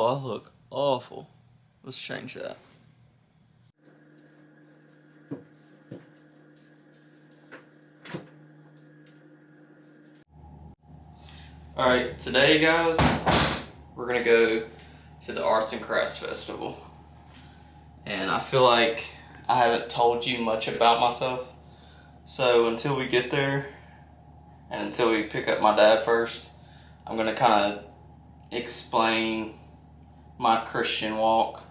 I look awful. Let's change that. Alright, today guys, we're gonna go to the Arts and Crafts Festival. And I feel like I haven't told you much about myself. So until we get there, and until we pick up my dad first, I'm gonna kind of explain my Christian walk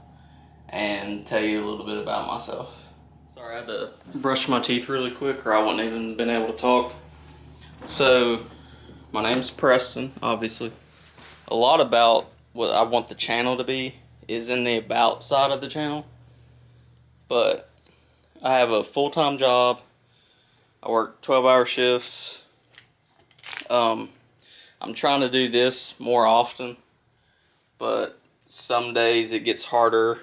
and tell you a little bit about myself. Sorry, I had to brush my teeth really quick or I wouldn't even been able to talk. So, my name's Preston, obviously. A lot about what I want the channel to be is in the about side of the channel. But I have a full-time job. I work 12-hour shifts. I'm trying to do this more often, but some days it gets harder.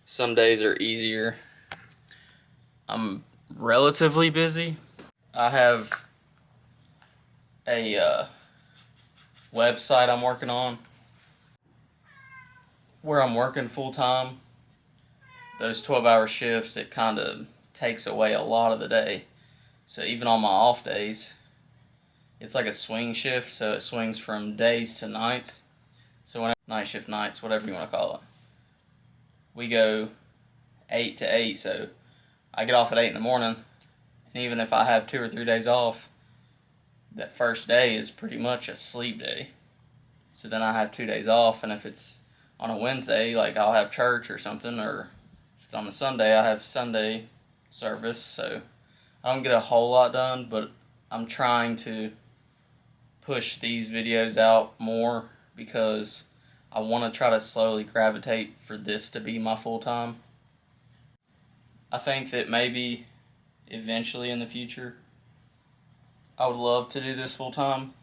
Some days are easier. I'm relatively busy. I have a website I'm working on where I'm working full-time. Those 12-hour shifts, it kind of takes away a lot of the day. So even on my off days, it's like a swing shift, so it swings from days to nights. So when night shift nights, whatever you want to call it, we go 8 to 8. So I get off at 8 in the morning, and even if I have 2 or 3 days off, that first day is pretty much a sleep day. So then I have 2 days off, and if it's on a Wednesday, like I'll have church or something, or if it's on a Sunday, I have Sunday service. So I don't get a whole lot done, but I'm trying to push these videos out more because I want to try to slowly gravitate for this to be my full-time. I think that maybe eventually in the future I would love to do this full-time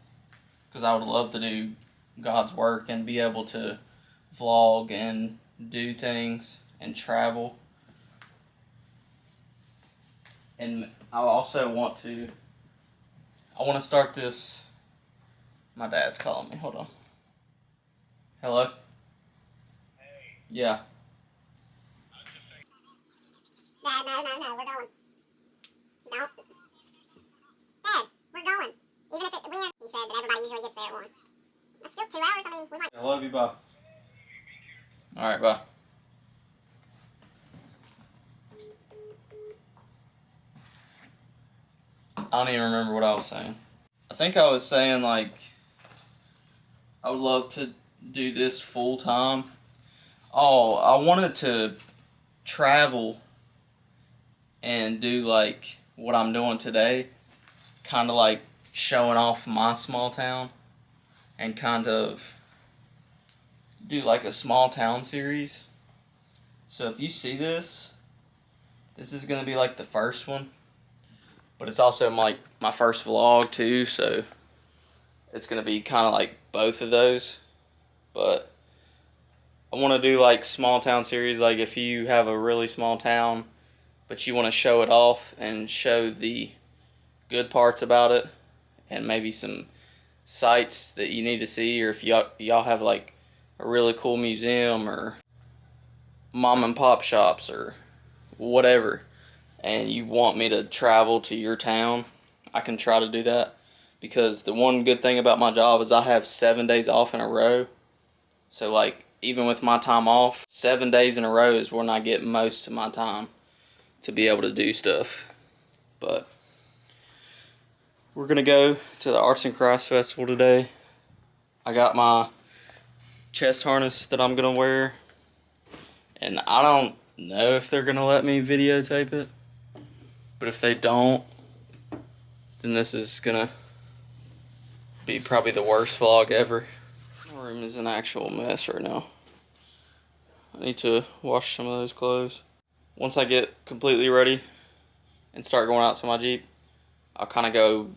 because I would love to do God's work and be able to vlog and do things and travel. And I also want to start this. My dad's calling me. Hold on. Hello? Hey. Yeah. No, we're going. No. Dad, we're going. Even if he said that everybody usually gets there at 1. That's still 2 hours, I mean, we might. I love you, bye. Alright, bye. I don't even remember what I was saying. I think I was saying, like, I would love to do this full time. Oh, I wanted to travel and do, like, what I'm doing today. Kind of like showing off my small town. And kind of do, like, a small town series. So if you see this, this is going to be, like, the first one. But it's also like my first vlog too, so it's going to be kind of like both of those. But I want to do like small town series, like if you have a really small town, but you want to show it off and show the good parts about it, and maybe some sites that you need to see, or if y'all have like a really cool museum or mom and pop shops or whatever, and you want me to travel to your town, I can try to do that. Because the one good thing about my job is I have 7 days off in a row. So like, even with my time off, 7 days in a row is when I get most of my time to be able to do stuff. But we're gonna go to the Arts and Crafts Festival today. I got my chest harness that I'm gonna wear. And I don't know if they're gonna let me videotape it. But if they don't, then this is gonna be probably the worst vlog ever. My room is an actual mess right now. I need to wash some of those clothes. Once I get completely ready and start going out to my Jeep, I'll kind of go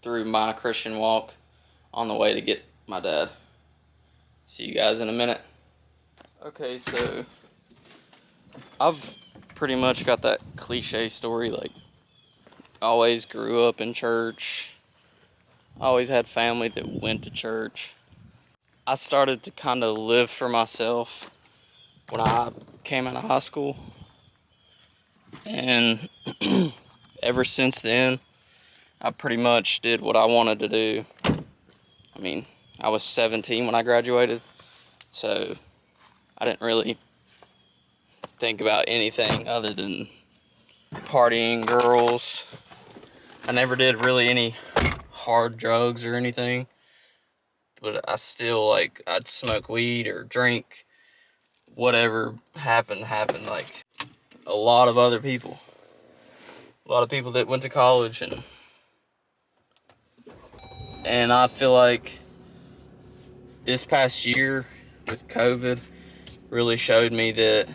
through my Christian walk on the way to get my dad. See you guys in a minute. Okay, so I've pretty much got that cliche story, like, always grew up in church, always had family that went to church. I started to kind of live for myself when I came out of high school. And ever since then, I pretty much did what I wanted to do. I mean, I was 17 when I graduated, so I didn't really think about anything other than partying, girls. I never did really any hard drugs or anything, but I still, like, I'd smoke weed or drink. Whatever happened, like a lot of other people. A lot of people that went to college, and I feel like this past year with COVID really showed me that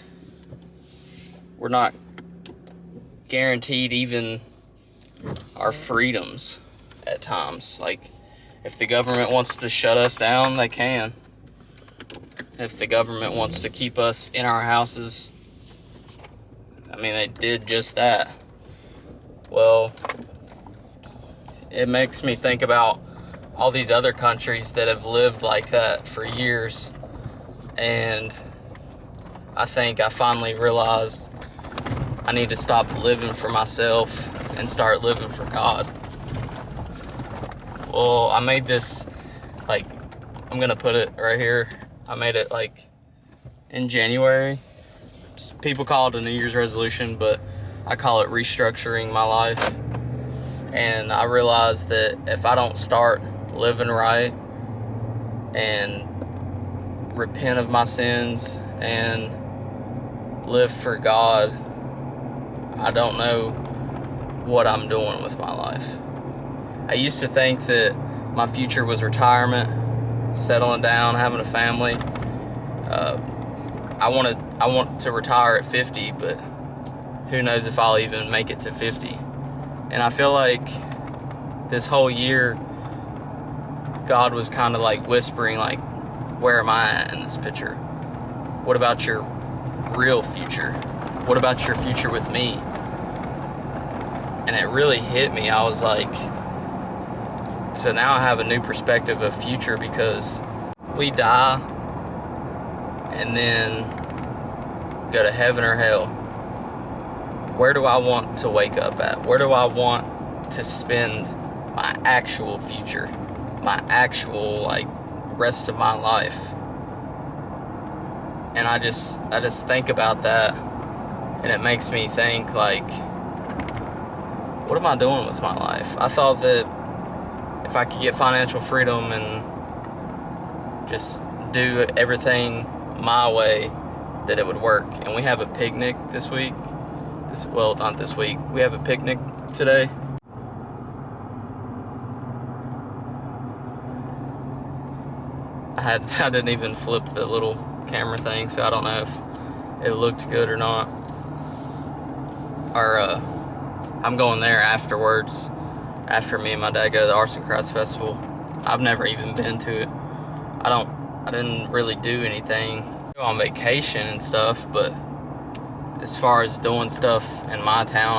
we're not guaranteed even our freedoms at times. Like, if the government wants to shut us down, they can. If the government wants to keep us in our houses, I mean, they did just that. Well, it makes me think about all these other countries that have lived like that for years. And I think I finally realized I need to stop living for myself and start living for God. Well, I made this, like, I'm gonna put it right here. I made it like in January. People call it a New Year's resolution, but I call it restructuring my life. And I realized that if I don't start living right and repent of my sins and live for God, I don't know what I'm doing with my life. I used to think that my future was retirement, settling down, having a family. I want to retire at 50, but who knows if I'll even make it to 50. And I feel like this whole year, God was kind of like whispering, like, where am I at in this picture? What about your real future? What about your future with me? And it really hit me. I was like, so now I have a new perspective of future, because we die and then go to heaven or hell. Where do I want to wake up at? Where do I want to spend my actual future? My actual, like, rest of my life? And I just think about that, and it makes me think, like, what am I doing with my life? I thought that if I could get financial freedom and just do everything my way, that it would work. And we have a picnic this week. Well, not this week. We have a picnic today. I didn't even flip the little camera thing, so I don't know if it looked good or not. I'm going there afterwards, after me and my dad go to the Arts and Crafts Festival. I've never even been to it. I didn't really do anything. Go on vacation and stuff, but as far as doing stuff in my town,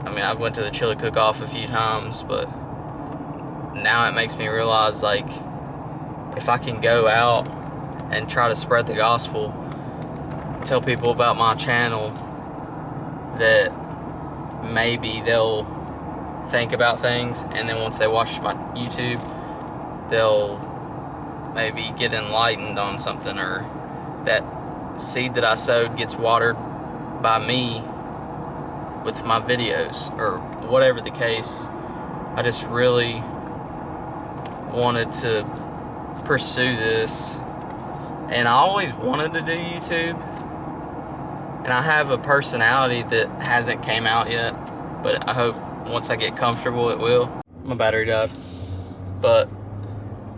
I've went to the chili cook-off a few times, but now it makes me realize, like, if I can go out and try to spread the gospel, tell people about my channel, that maybe they'll think about things, and then once they watch my YouTube, they'll maybe get enlightened on something, or that seed that I sowed gets watered by me with my videos, or whatever the case. I just really wanted to pursue this, and I always wanted to do YouTube, and I have a personality that hasn't came out yet, but I hope once I get comfortable it will. My battery died. But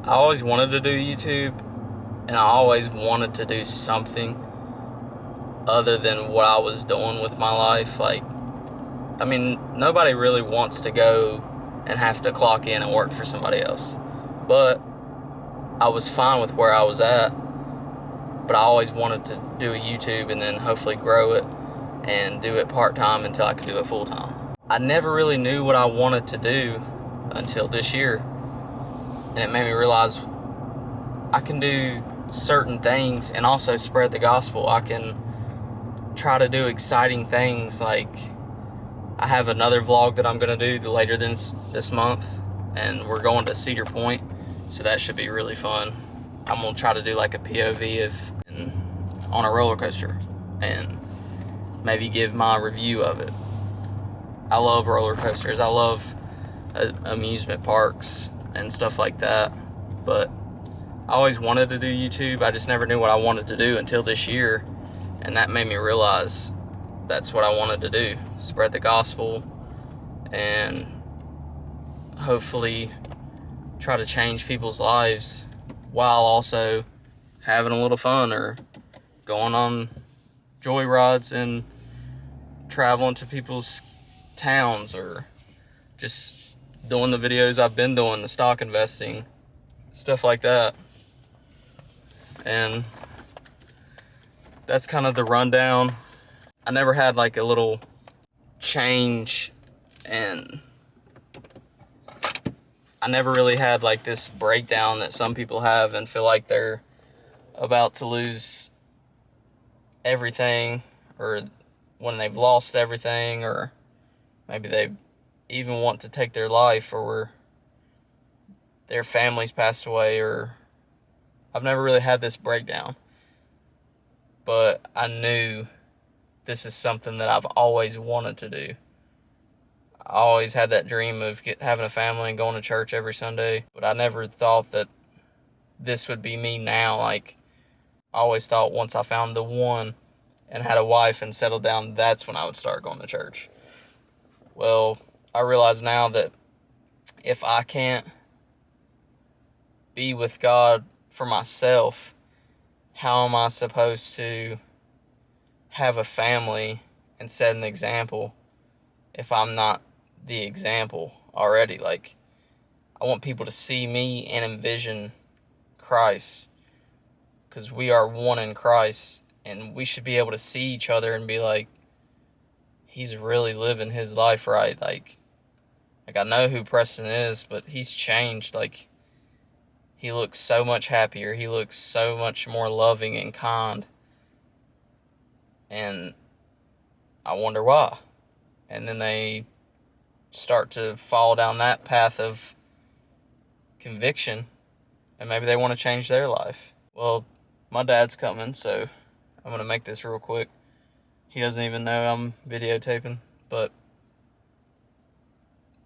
I always wanted to do YouTube, and I always wanted to do something other than what I was doing with my life. Like, nobody really wants to go and have to clock in and work for somebody else. But I was fine with where I was at. But I always wanted to do a YouTube and then hopefully grow it and do it part-time until I could do it full-time. I never really knew what I wanted to do until this year. And it made me realize I can do certain things and also spread the gospel. I can try to do exciting things. Like, I have another vlog that I'm going to do later this month, and we're going to Cedar Point, so that should be really fun. I'm going to try to do like a POV on a roller coaster and maybe give my review of it. I love roller coasters. I love amusement parks and stuff like that, but I always wanted to do YouTube. I just never knew what I wanted to do until this year, and that made me realize that's what I wanted to do: spread the gospel and hopefully try to change people's lives while also having a little fun, or going on joyrides and traveling to people's towns, or just doing the videos I've been doing, the stock investing, stuff like that. And that's kind of the rundown. I never had like a little change, and I never really had like this breakdown that some people have and feel like they're about to lose everything, or when they've lost everything, or maybe they even want to take their life, or their family's passed away, or I've never really had this breakdown. But I knew this is something that I've always wanted to do. I always had that dream of having a family and going to church every Sunday, but I never thought that this would be me now. Like, I always thought once I found the one and had a wife and settled down, that's when I would start going to church. Well, I realize now that if I can't be with God for myself, how am I supposed to have a family and set an example if I'm not the example already? Like, I want people to see me and envision Christ, because we are one in Christ, and we should be able to see each other and be like, he's really living his life right. Like I know who Preston is, but he's changed. Like, he looks so much happier. He looks so much more loving and kind. And I wonder why. And then they start to fall down that path of conviction, and maybe they want to change their life. Well, my dad's coming, so I'm going to make this real quick. He doesn't even know I'm videotaping, but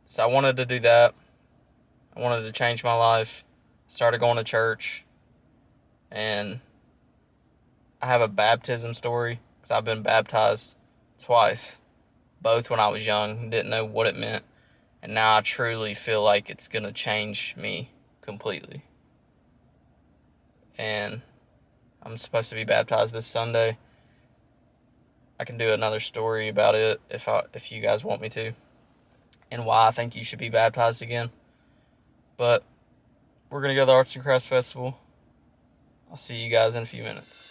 so I wanted to do that. I wanted to change my life. Started going to church, and I have a baptism story, because I've been baptized twice, both when I was young, didn't know what it meant, and now I truly feel like it's going to change me completely. And I'm supposed to be baptized this Sunday. I can do another story about it if you guys want me to, and why I think you should be baptized again. But we're going to go to the Arts and Crafts Festival. I'll see you guys in a few minutes.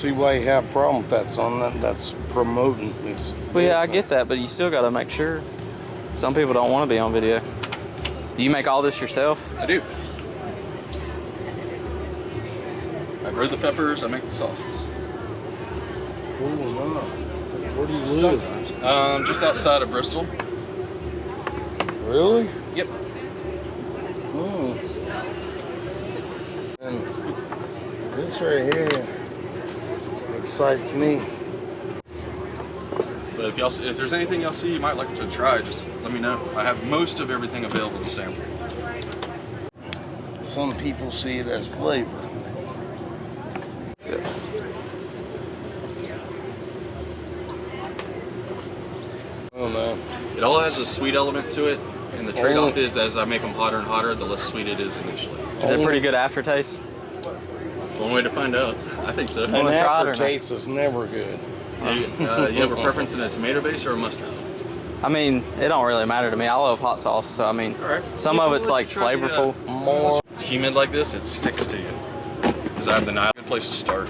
see why you have a problem with that, son. That's promoting this. Well, yeah, I get that, but you still got to make sure. Some people don't want to be on video. Do you make all this yourself? I do. I grow the peppers, I make the sauces. Oh, wow. Where do you live? Sometimes. Just outside of Bristol. Really? Yep. Oh. And this right here excites me. But if there's anything y'all see you might like to try, just let me know. I have most of everything available to sample. Some people see it as flavor. Oh no. It all has a sweet element to it, and the trade-off is as I make them hotter and hotter, the less sweet it is initially. Is it pretty good aftertaste? It's one way to find out. I think so. An Wanna try it or not? aftertaste is never good. Do you have a preference in a tomato base or a mustard? I mean, it don't really matter to me. I love hot sauce, so I mean, Alright. some of it's like flavorful. More. Humid like this, it sticks to you. Because I have the knife. Good place to start.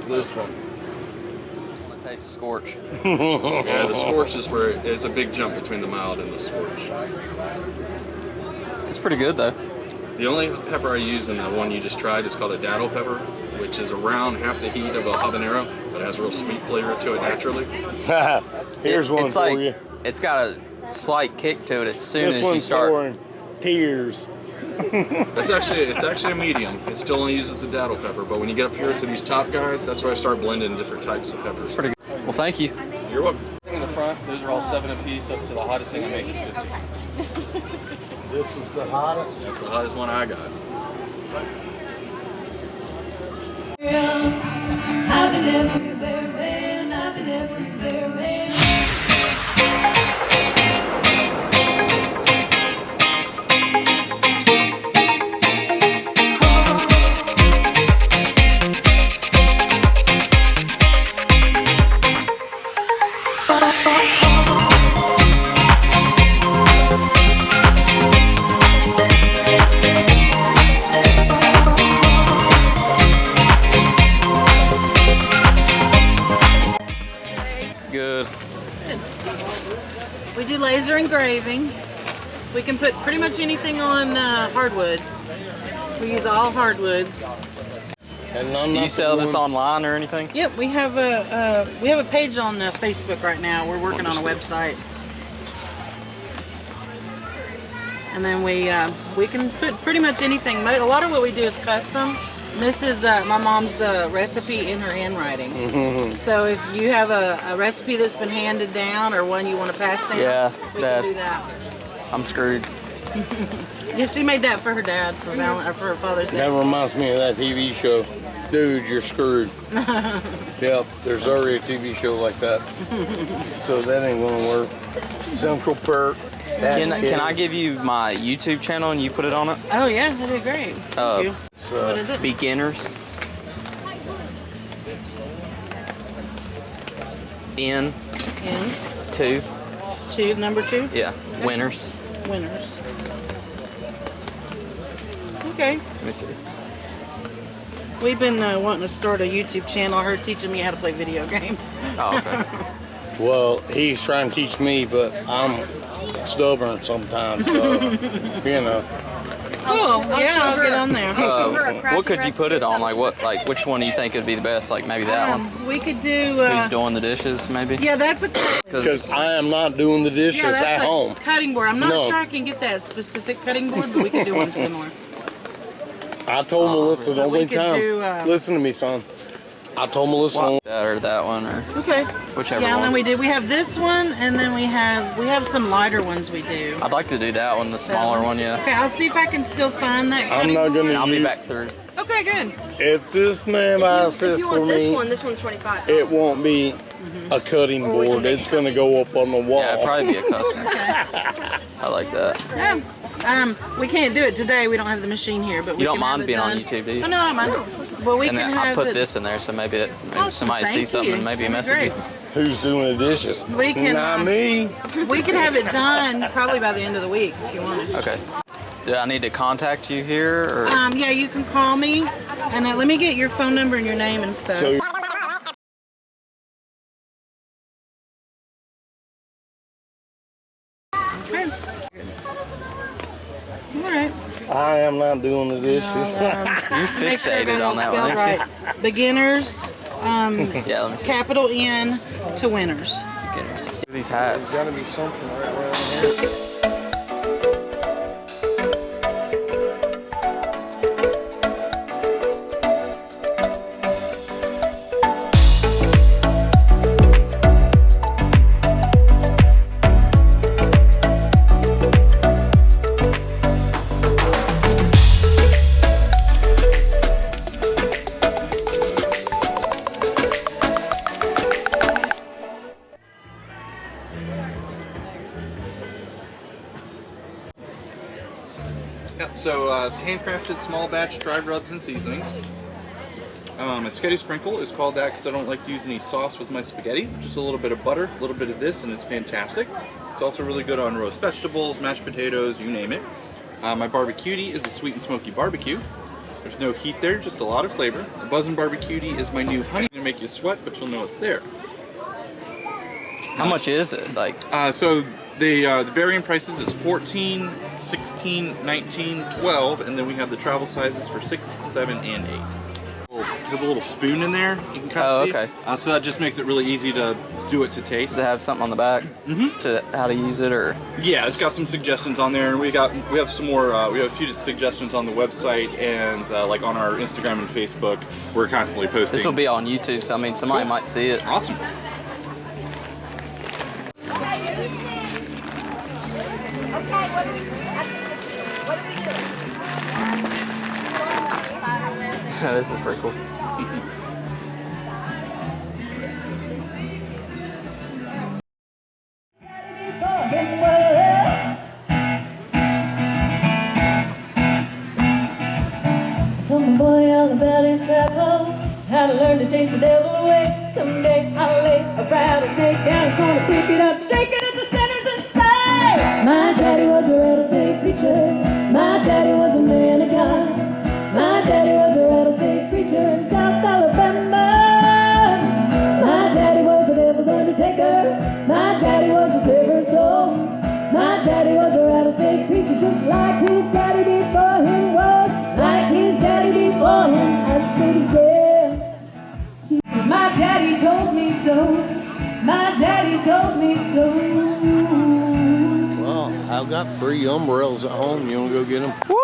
This one. It tastes scorch. Yeah, the scorch is where there's a big jump between the mild and the scorch. It's pretty good though. The only pepper I use in the one you just tried is called a daddle pepper, which is around half the heat of a habanero, but it has a real sweet flavor to it naturally. Here's one It's for like, you. it's got a slight kick to it as soon This as you one's start. pouring tears. It's actually a medium. It still only uses the daddle pepper, but when you get up here to these top guys, that's where I start blending different types of peppers. Pretty good. Well, thank you. You're welcome. In the front, those are all 7 apiece, up to the hottest thing I make is 15. This is the hottest. That's the hottest one I got. I've been everywhere, man. I've been everywhere, man. Good. We do laser engraving. We can put pretty much anything on hardwoods. We use all hardwoods. And I'm Do you not sell this one- online or anything? Yep, we have a page on Facebook right now. We're working on a website, and then we can put pretty much anything. A lot of what we do is custom. This is my mom's recipe in her handwriting. So if you have a recipe that's been handed down or one you want to pass down, Yeah, we Dad. can do that. I'm screwed. Yeah, she made that for her dad for for Father's Day. That reminds me of that TV show. Dude, you're screwed. Yep, there's already a TV show like that. So that ain't gonna work. Central Perk. Can I give you my YouTube channel and you put it on it? Oh yeah, that'd be great. Thank you. What is it? Beginners. N In 2. number 2. Yeah. Winners. Winners. Okay. Let me see. We've been wanting to start a YouTube channel. Her teaching me how to play video games. Oh, okay. Well, he's trying to teach me, but I'm stubborn sometimes, so, you know. Cool. Yeah, I'll get on there. What could you put it on? Like which one do you think would be the best? Like maybe that one. We could do. Who's doing the dishes? Maybe. Yeah, that's a. Because I am not doing the dishes Yeah, that's at a home. cutting board. I'm not No. sure I can get that specific cutting board, but we could do one similar. I told Melissa the But we only could time. do, Listen to me, son. I told Melissa. That or that one or Okay. whichever Yeah, and one. then we have this one, and then we have some lighter ones we do. I'd like to do that one, the smaller one. Yeah. Okay, I'll see if I can still find that I'm cutting not board. gonna I'll be use. back through. Okay, good. If this man buys If this you for want this me, one, this one's 25. it won't be a cutting Or we can board. make It's it gonna go up on the wall. Yeah, it'd probably be a custom. I like that. Yeah. We can't do it today. We don't have the machine here, but we You don't can mind have it being on done. YouTube, do you? Oh, no, I don't mind. Well, we And can then I have put it. this in there, so maybe Awesome, somebody thank sees something you. and maybe a That'd message. be Who's doing the dishes? We can, Not me. We can have it done probably by the end of the week if you want it. Okay. Do I need to contact you here or? Yeah, you can call me. And let me get your phone number and your name and stuff. So Okay. All right. I am not doing the dishes. You Make sure I fixated got it on that one, spelled aren't right. Beginners, Yeah, let me see. capital N to winners. These hats. There's gotta be something right around here. Yep, so it's handcrafted small batch dry rubs and seasonings. A spaghetti sprinkle is called that because I don't like to use any sauce with my spaghetti. Just a little bit of butter, a little bit of this, and it's fantastic. It's also really good on roast vegetables, mashed potatoes, you name it. My barbecuity is a sweet and smoky barbecue. There's no heat there, just a lot of flavor. The Buzzin' Barbecuity is my new honey. It's gonna make you sweat, but you'll know it's there. How much is it? Like, So the varying prices is 14, 16, 19, 12, and then we have the travel sizes for 6, 7, and 8. There's a little spoon in there. You can kind of Oh, see. okay. So that just makes it really easy to do it to taste. does it have something on the back to how to use it, or? Yeah, it's got some suggestions on there, and we have some more. We have a few suggestions on the website and like on our Instagram and Facebook. We're constantly posting. This will be on YouTube, so I mean, somebody might see it. awesome. This is pretty cool. Told my boy all about his grandpa, how to learn to chase the devil away. Someday I'll lay a rattlesnake down, he's gonna pick it up, shake it at the centers and say, my daddy was a rattlesnake preacher, my daddy was a man of God, my daddy was a rattlesnake preacher in South Alabama. My daddy was the devil's undertaker, my daddy was a savior soul, my daddy was a rattlesnake preacher just like his daddy before him was. Like his daddy before him, I said yeah. 'Cause my daddy told me so. My daddy told me so. Well, I've got 3 umbrellas at home. You wanna go get them? Woo!